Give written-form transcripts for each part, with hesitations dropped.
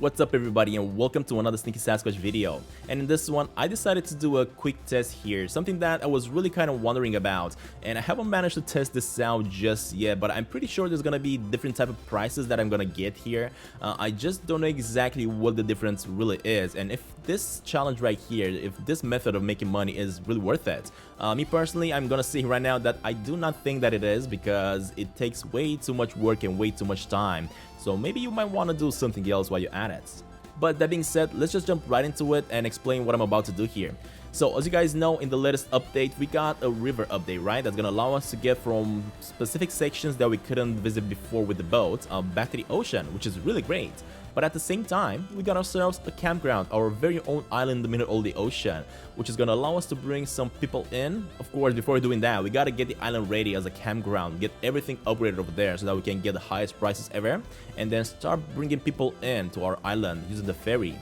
What's up everybody and welcome to another Sneaky Sasquatch video. And in this one I decided to do a quick test here, something that I was really kind of wondering about, and I haven't managed to test this out just yet, but I'm pretty sure there's gonna be different type of prices that I'm gonna get here. I just don't know exactly what the difference really is, and if this challenge right here, if this method of making money is really worth it. Me personally, I'm gonna say right now that I do not think that it is, because it takes way too much work and way too much time. So maybe you might want to do something else while you're at it. But that being said, let's just jump right into it and explain what I'm about to do here. So as you guys know, in the latest update we got a river update, right? That's gonna allow us to get from specific sections that we couldn't visit before with the boat back to the ocean, which is really great. But at the same time, we got ourselves a campground, our very own island in the middle of the ocean, which is gonna allow us to bring some people in. Of course, before doing that, we gotta get the island ready as a campground, get everything upgraded over there so that we can get the highest prices ever, and then start bringing people in to our island using the ferry.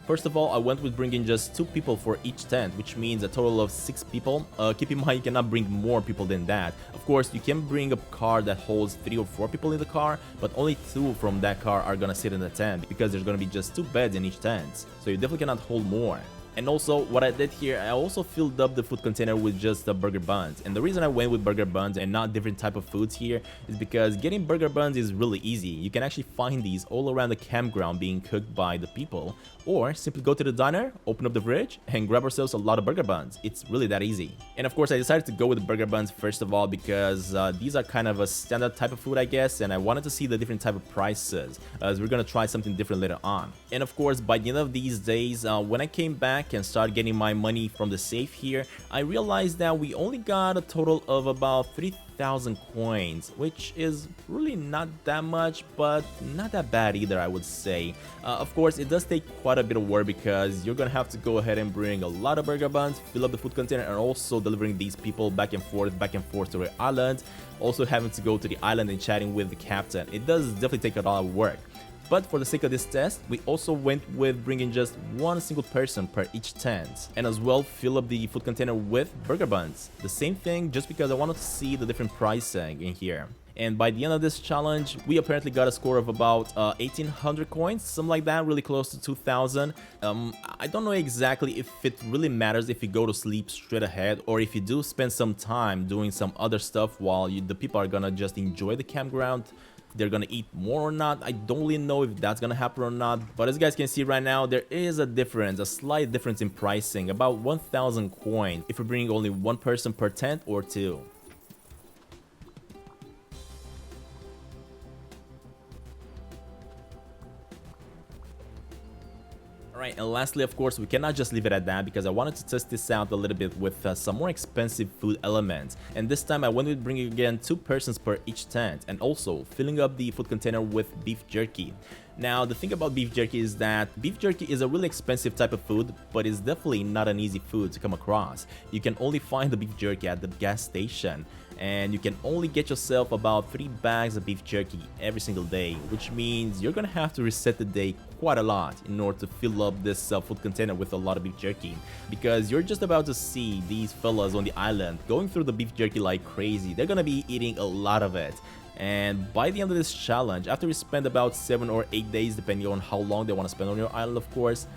First of all, I went with bringing just 2 people for each tent, which means a total of 6 people. Keep in mind, you cannot bring more people than that. Of course, you can bring a car that holds 3 or 4 people in the car, but only 2 from that car are gonna sit in the tent, because there's gonna be just 2 beds in each tent. So you definitely cannot hold more. And also, what I did here, I also filled up the food container with just the burger buns. And the reason I went with burger buns and not different type of foods here is because getting burger buns is really easy. You can actually find these all around the campground being cooked by the people. Or simply go to the diner, open up the fridge, and grab ourselves a lot of burger buns. It's really that easy. And of course, I decided to go with the burger buns first of all because these are kind of a standard type of food, I guess, and I wanted to see the different type of prices, as we're gonna try something different later on. And of course, by the end of these days, when I came back and started getting my money from the safe here, I realized that we only got a total of about 3,000 coins, which is really not that much, but not that bad either, I would say. Of course, it does take quite a bit of work because you're gonna have to go ahead and bring a lot of burger buns, fill up the food container, and also delivering these people back and forth to their island. Also having to go to the island and chatting with the captain. It does definitely take a lot of work. But for the sake of this test, we also went with bringing just 1 single person per each tent, and as well fill up the food container with burger buns. The same thing, just because I wanted to see the different pricing in here. And by the end of this challenge, we apparently got a score of about 1,800 coins, something like that, really close to 2,000. I don't know exactly if it really matters if you go to sleep straight ahead, or if you do spend some time doing some other stuff while the people are gonna just enjoy the campground. They're gonna eat more or not. I don't really know if that's gonna happen or not, but as you guys can see right now, there is a difference, a slight difference in pricing, about 1,000 coins if we're bringing only 1 person per tent or 2. Alright, and lastly, of course, we cannot just leave it at that, because I wanted to test this out a little bit with some more expensive food elements. And this time I went with bringing again 2 persons per each tent, and also filling up the food container with beef jerky. Now, the thing about beef jerky is that beef jerky is a really expensive type of food, but it's definitely not an easy food to come across. You can only find the beef jerky at the gas station, and you can only get yourself about 3 bags of beef jerky every single day, which means you're gonna have to reset the day quite a lot in order to fill up this food container with a lot of beef jerky, because you're just about to see these fellas on the island going through the beef jerky like crazy. They're gonna be eating a lot of it. And by the end of this challenge, after we spend about 7 or 8 days, depending on how long they want to spend on your island, of course,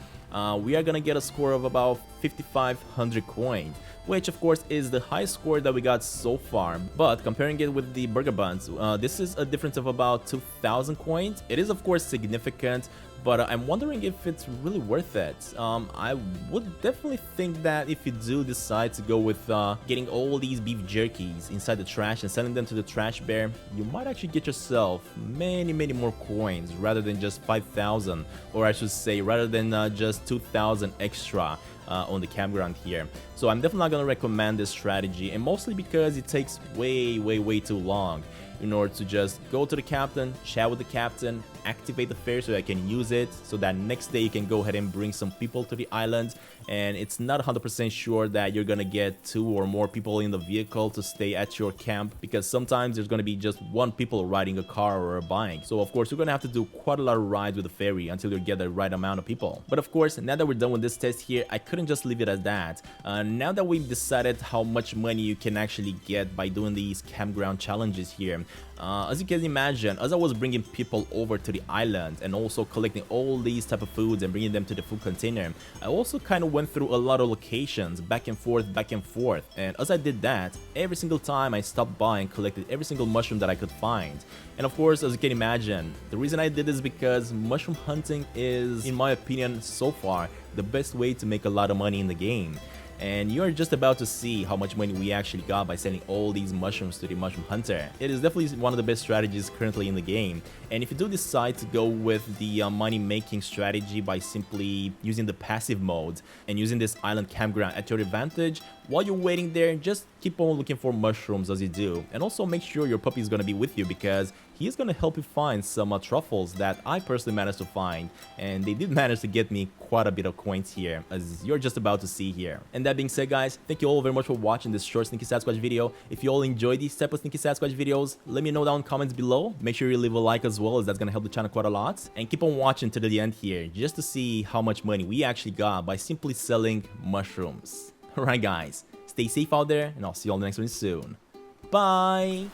we are gonna get a score of about 5,500 coins, which of course is the highest score that we got so far. But comparing it with the burger buns, this is a difference of about 2,000 coins. It is of course significant, but I'm wondering if it's really worth it. I would definitely think that if you do decide to go with getting all these beef jerkies inside the trash and selling them to the trash bear, you might actually get yourself many more coins rather than just 5,000, or I should say rather than just 2,000 extra on the campground here. So I'm definitely not gonna recommend this strategy, and mostly because it takes way too long in order to just go to the captain, chat with the captain, activate the ferry so I can use it, so that next day you can go ahead and bring some people to the island. And it's not 100% sure that you're gonna get 2 or more people in the vehicle to stay at your camp, because sometimes there's gonna be just 1 people riding a car or a bike. So of course you're gonna have to do quite a lot of rides with the ferry until you get the right amount of people. But of course, now that we're done with this test here, I couldn't just leave it at that. Now that we've decided how much money you can actually get by doing these campground challenges here, As you can imagine, as I was bringing people over to the island and also collecting all these type of foods and bringing them to the food container, I also kind of went through a lot of locations back and forth, and as I did that, every single time I stopped by and collected every single mushroom that I could find. And of course, as you can imagine, the reason I did this is because mushroom hunting is, in my opinion so far, the best way to make a lot of money in the game. And you're just about to see how much money we actually got by selling all these mushrooms to the mushroom hunter. It is definitely one of the best strategies currently in the game. And if you do decide to go with the money making strategy by simply using the passive mode and using this island campground at your advantage, while you're waiting there, just keep on looking for mushrooms as you do. And also make sure your puppy is going to be with you, because he is going to help you find some truffles that I personally managed to find. And they did manage to get me quite a bit of coins here, as you're just about to see here. And that being said, guys, thank you all very much for watching this short Sneaky Sasquatch video. If you all enjoy these type of Sneaky Sasquatch videos, let me know down in the comments below. Make sure you leave a like as well, as that's going to help the channel quite a lot. And keep on watching to the end here, just to see how much money we actually got by simply selling mushrooms. Alright guys, stay safe out there, and I'll see you all in the next one soon. Bye!